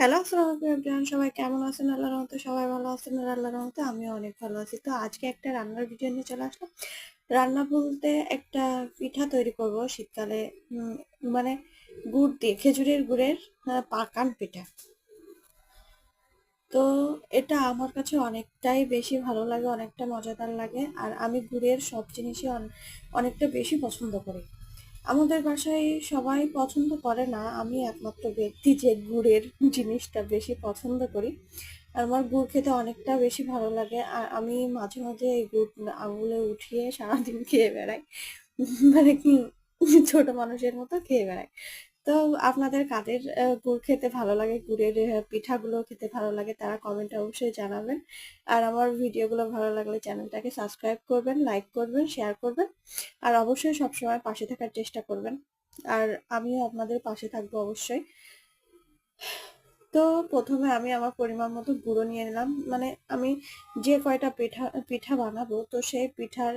Hello, আসসালামু আলাইকুম everyone. সবাই কেমন আছেন? আল্লাহর রহমতে সবাই ভালো আছেন আর আল্লাহর রহমতে আমিও অনেক ভালো আছি। তো আজকে একটা রান্নার ভিডিও নিয়ে চলে আসলাম। রান্না বলতে একটা পিঠা তৈরি করব শীতকালে। উম মানে গুড় দিয়ে, খেজুরের গুড়ের পাকান পিঠা। তো এটা আমার কাছে অনেকটাই বেশি ভালো লাগে, অনেকটা মজাদার লাগে। আর আমি গুড়ের সব জিনিসই অনেকটা বেশি পছন্দ করি। আমাদের বাসায় সবাই পছন্দ করে না, আমি একমাত্র ব্যক্তি যে গুড়ের জিনিসটা বেশি পছন্দ করি। আর আমার গুড় খেতে অনেকটা বেশি ভালো লাগে। আর আমি মাঝে মাঝে এই গুড় আঙুলে উঠিয়ে সারাদিন খেয়ে বেড়াই। মানে কি, ছোট মানুষের মতো খেয়ে বেড়াই। তো আপনাদের কাদের গুড় খেতে ভালো লাগে, গুড়ের পিঠাগুলো খেতে ভালো লাগে, তারা কমেন্টে অবশ্যই জানাবেন। আর আমার ভিডিওগুলো ভালো লাগলে চ্যানেলটাকে সাবস্ক্রাইব করবেন, লাইক করবেন, শেয়ার করবেন। আর অবশ্যই সবসময় পাশে থাকার চেষ্টা করবেন। আর আমিও আপনাদের পাশে থাকবো অবশ্যই। তো প্রথমে আমি আমার পরিমাণ মতো গুঁড়ো নিয়ে নিলাম। মানে আমি যে কয়টা পিঠা পিঠা বানাবো, তো সেই পিঠার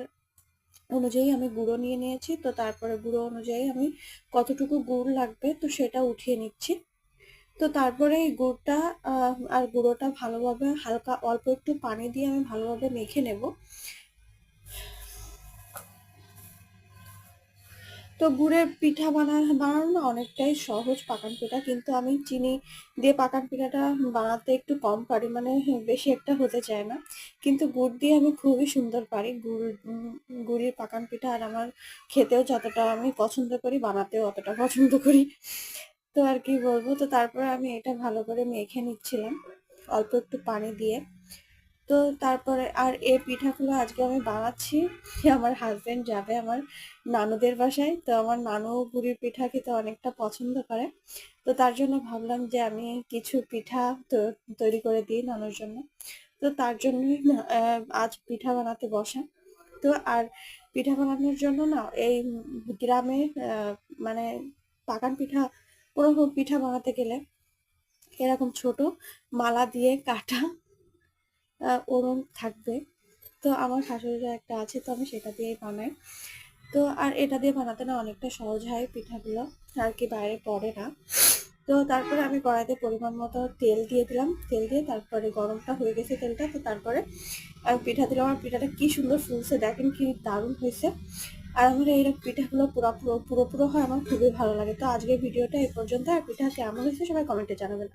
অনুযায়ী আমি গুঁড়ো নিয়ে নিয়েছি। তো তারপরে গুঁড়ো অনুযায়ী আমি কতটুকু গুড় লাগবে তো সেটা উঠিয়ে নিচ্ছি। তো তারপরে এই গুড়টা আর গুঁড়োটা ভালোভাবে হালকা অল্প একটু পানি দিয়ে আমি ভালোভাবে মেখে নেব। তো গুড়ের পিঠা বানানো না অনেকটাই সহজ পাকান পিঠা, কিন্তু আমি চিনি দিয়ে পাকান পিঠাটা বানাতে একটু কম পারি, মানে বেশি একটা হতে চায় না। কিন্তু গুড় দিয়ে আমি খুবই সুন্দর পারি গুড়ের পাকান পিঠা। আর আমার খেতেও যতটা আমি পছন্দ করি, বানাতেও অতটা পছন্দ করি। তো আর কি বলবো, তো তারপরে আমি এটা ভালো করে মেখে নিচ্ছিলাম অল্প একটু পানি দিয়ে। তো তারপরে আর এই পিঠাগুলো আজকে আমি বানাচ্ছি। আমার হাজবেন্ড যাবে আমার নানুদের বাসায়। তো আমার নানু গুড়ির পিঠা খেতে অনেকটা পছন্দ করে। তো তার জন্য ভাবলাম যে আমি কিছু পিঠা তৈরি করে দিই নানুর জন্য। তো তার জন্যই না আজ পিঠা বানাতে বসা। তো আর পিঠা বানানোর জন্য না এই গ্রামে মানে পাকান পিঠা, কোনো পিঠা বানাতে গেলে এরকম ছোট মালা দিয়ে কাটা ওরম থাকবে। তো আমার শাশুড়িরও একটা আছে, তো আমি সেটা দিয়েই বানাই। তো আর এটা দিয়ে বানাতে না অনেকটা সহজ হয় পিঠাগুলো, আর কি বাইরে পড়ে না। তো তারপরে আমি কড়াইতে পরিমাণ মতো তেল দিয়ে দিলাম। তেল দিয়ে তারপরে গরমটা হয়ে গেছে তেলটা, তো তারপরে আমি পিঠা দিলাম। আমার পিঠাটা কি সুন্দর ফুলছে, দেখেন কি দারুণ হয়েছে। আর আমার এইরকম পিঠাগুলো পুরো পুরো হয়, আমার খুবই ভালো লাগে। তো আজকের ভিডিওটা এই পর্যন্ত। আর পিঠা কেমন হয়েছে সবাই কমেন্টে জানাবেন।